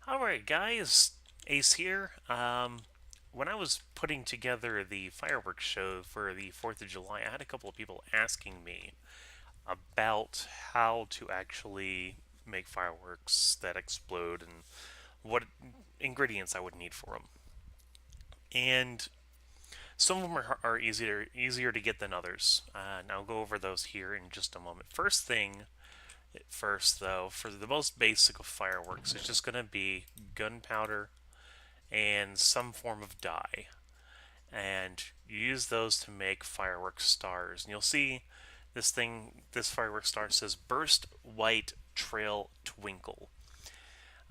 Alright guys, Ace here. When I was putting together the fireworks show for the 4th of July, I had a couple of people asking me about how to actually make fireworks that explode and what ingredients I would need for them. And some of them are easier to get than others. And I'll go over those here in just a moment. First thing first, though, for the most basic of fireworks, it's just going to be gunpowder and some form of dye. And you use those to make fireworks stars. And you'll see this fireworks star says Burst White Trail Twinkle.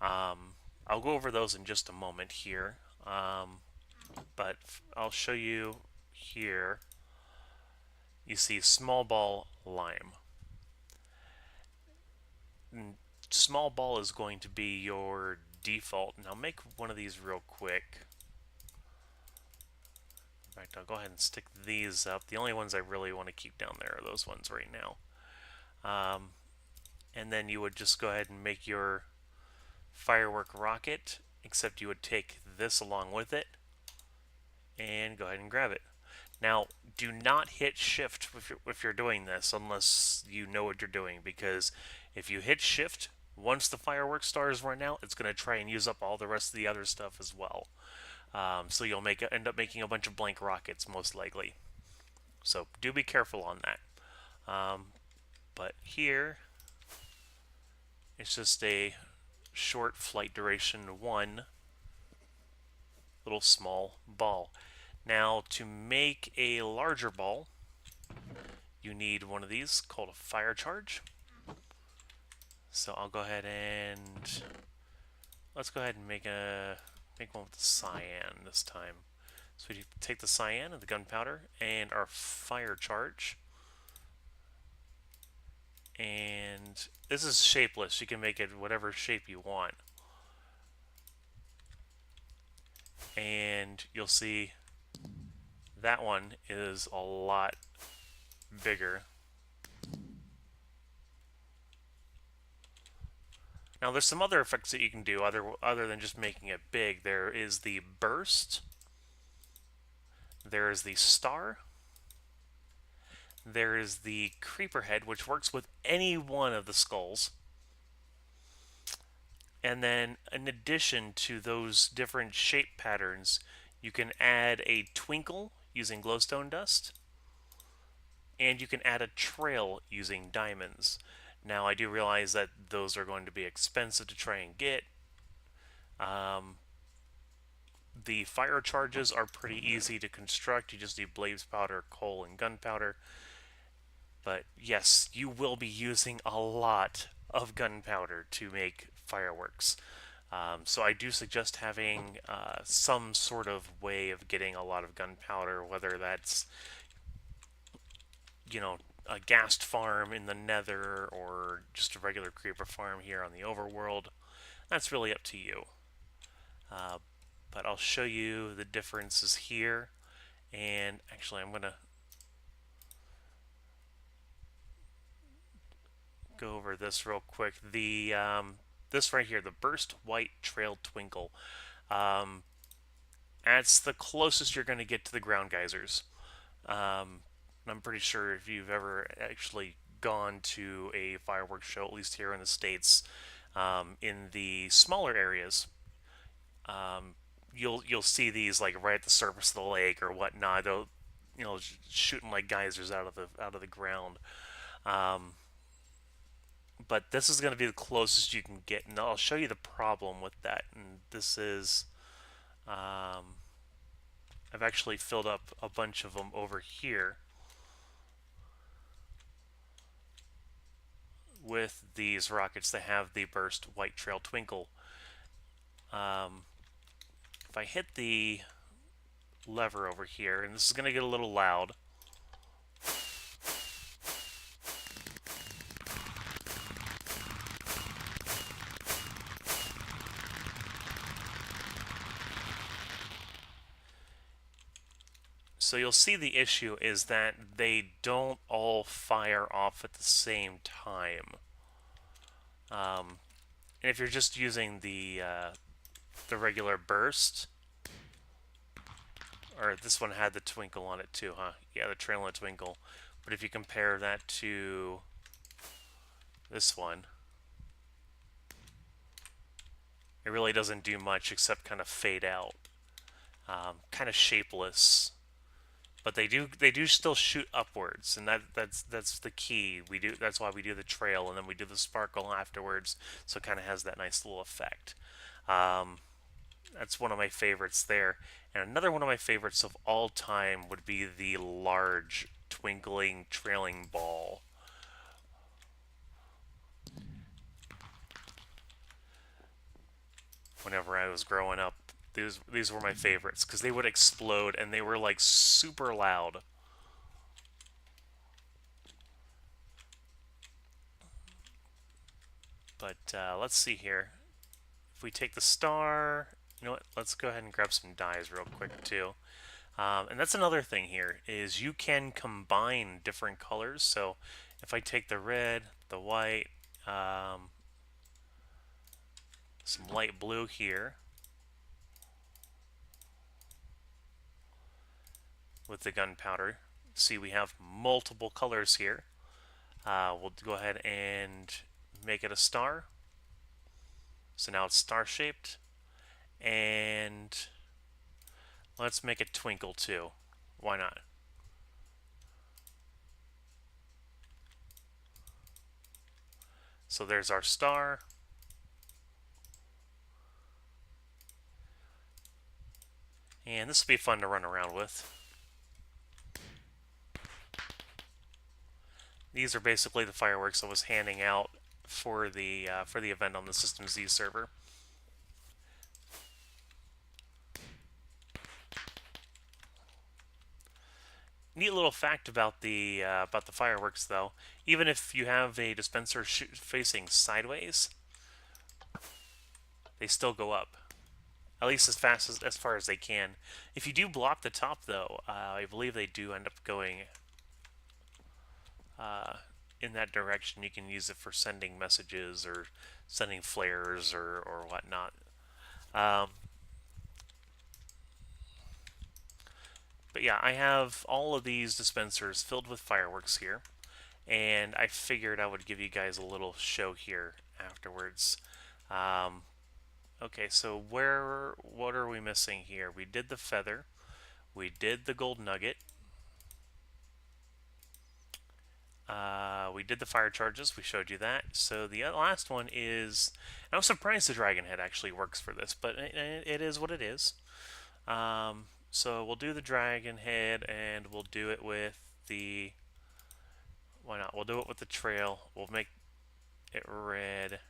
I'll go over those in just a moment here. But I'll show you here. You see small ball lime. And small ball is going to be your default. Now make one of these real quick. In fact, I'll go ahead and stick these up. The only ones I really want to keep down there are those ones right now. And then you would just go ahead and make your firework rocket, except you would take this along with it and go ahead and grab it. Now, do not hit shift if you're doing this unless you know what you're doing, because if you hit shift, once the fireworks stars run out, it's going to try and use up all the rest of the other stuff as well. So you'll end up making a bunch of blank rockets, most likely. So do be careful on that. But here, it's just a short flight duration 1 little small ball. Now, to make a larger ball, you need one of these called a fire charge. So I'll go ahead and let's go ahead and make one with the cyan this time. So we take the cyan and the gunpowder and our fire charge. And this is shapeless. You can make it whatever shape you want. And you'll see that one is a lot bigger. Now there's some other effects that you can do other than just making it big. There is the burst, there is the star, there is the creeper head, which works with any one of the skulls. And then in addition to those different shape patterns, you can add a twinkle using glowstone dust, and you can add a trail using diamonds. Now, I do realize that those are going to be expensive to try and get. The fire charges are pretty easy to construct. You just need blaze powder, coal, and gunpowder. But yes, you will be using a lot of gunpowder to make fireworks. So I do suggest having some sort of way of getting a lot of gunpowder, whether that's, you know, a ghast farm in the nether or just a regular creeper farm here on the overworld. That's really up to you. Uh, but I'll show you the differences here. And actually, I'm going to go over this real quick. This right here, the Burst White Trail Twinkle. Um, that's the closest you're going to get to the ground geysers. I'm pretty sure if you've ever actually gone to a fireworks show, at least here in the States, in the smaller areas, um, you'll see these like right at the surface of the lake or whatnot. They'll, shooting like geysers out of the ground. Um, but this is going to be the closest you can get, and I'll show you the problem with that. And this is, um, I've actually filled up a bunch of them over here with these rockets that have the burst white trail twinkle. Um, if I hit the lever over here, and this is going to get a little loud. So you'll see the issue is that they don't all fire off at the same time. Um, And if you're just using the regular burst, or this one had the twinkle on it too, huh? Yeah, the trail and the twinkle. But if you compare that to this one, it really doesn't do much except kind of fade out, kind of shapeless. But they do still shoot upwards, and that's the key. That's why we do the trail, and then we do the sparkle afterwards, so it kind of has that nice little effect. Um, that's one of my favorites there. And another one of my favorites of all time would be the large twinkling trailing ball. Whenever I was growing up, these were my favorites because they would explode and they were like super loud. But let's see here. If we take the star, you know what? Let's go ahead and grab some dyes real quick too. And that's another thing here is you can combine different colors. So if I take the red, the white, some light blue here with the gunpowder, see we have multiple colors here. We'll go ahead and make it a star. So now it's star shaped, and let's make it twinkle too. Why not? So there's our star. And this will be fun to run around with. These are basically the fireworks I was handing out for the event on the System Z server. Neat little fact about the fireworks, though. Even if you have a dispenser facing sideways, they still go up, at least as far as they can. If you do block the top, though, I believe they do end up going in that direction. You can use it for sending messages or sending flares or whatnot. But yeah, I have all of these dispensers filled with fireworks here, and I figured I would give you guys a little show here afterwards. Okay, so what are we missing here? We did the feather, we did the gold nugget, we did the fire charges, we showed you that. So the last one is, I was surprised the dragon head actually works for this, but it is what it is. So we'll do the dragon head, and we'll do it with the, why not? We'll do it with the trail. We'll make it red.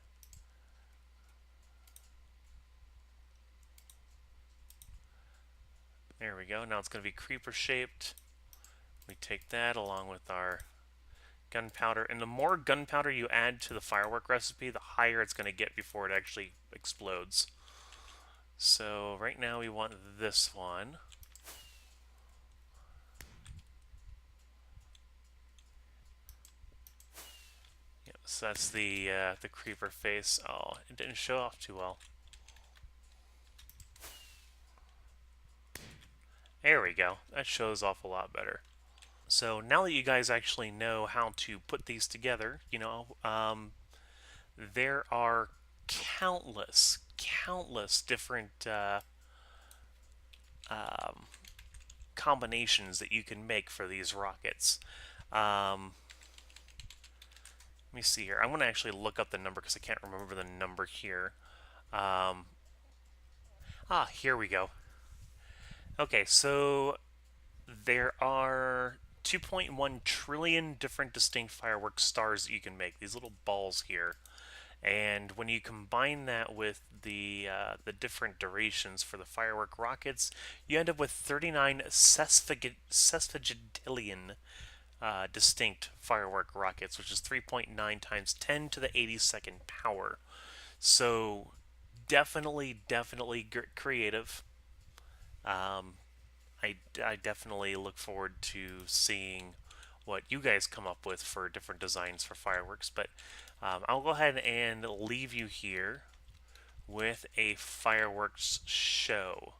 There we go. Now it's going to be creeper shaped. We take that along with our gunpowder. And the more gunpowder you add to the firework recipe, the higher it's going to get before it actually explodes. So right now we want this one. Yep, so that's the creeper face. Oh, it didn't show off too well. There we go. That shows off a lot better. So now that you guys actually know how to put these together, there are countless different combinations that you can make for these rockets. Let me see here. I'm going to actually look up the number because I can't remember the number here. Here we go. Okay, so there are 2.1 trillion different distinct fireworks stars that you can make. These little balls here. And when you combine that with the different durations for the firework rockets, you end up with 39 sesquigillion distinct firework rockets, which is 3.9 times 10 to the 82nd power. So definitely creative. I definitely look forward to seeing what you guys come up with for different designs for fireworks. But I'll go ahead and leave you here with a fireworks show.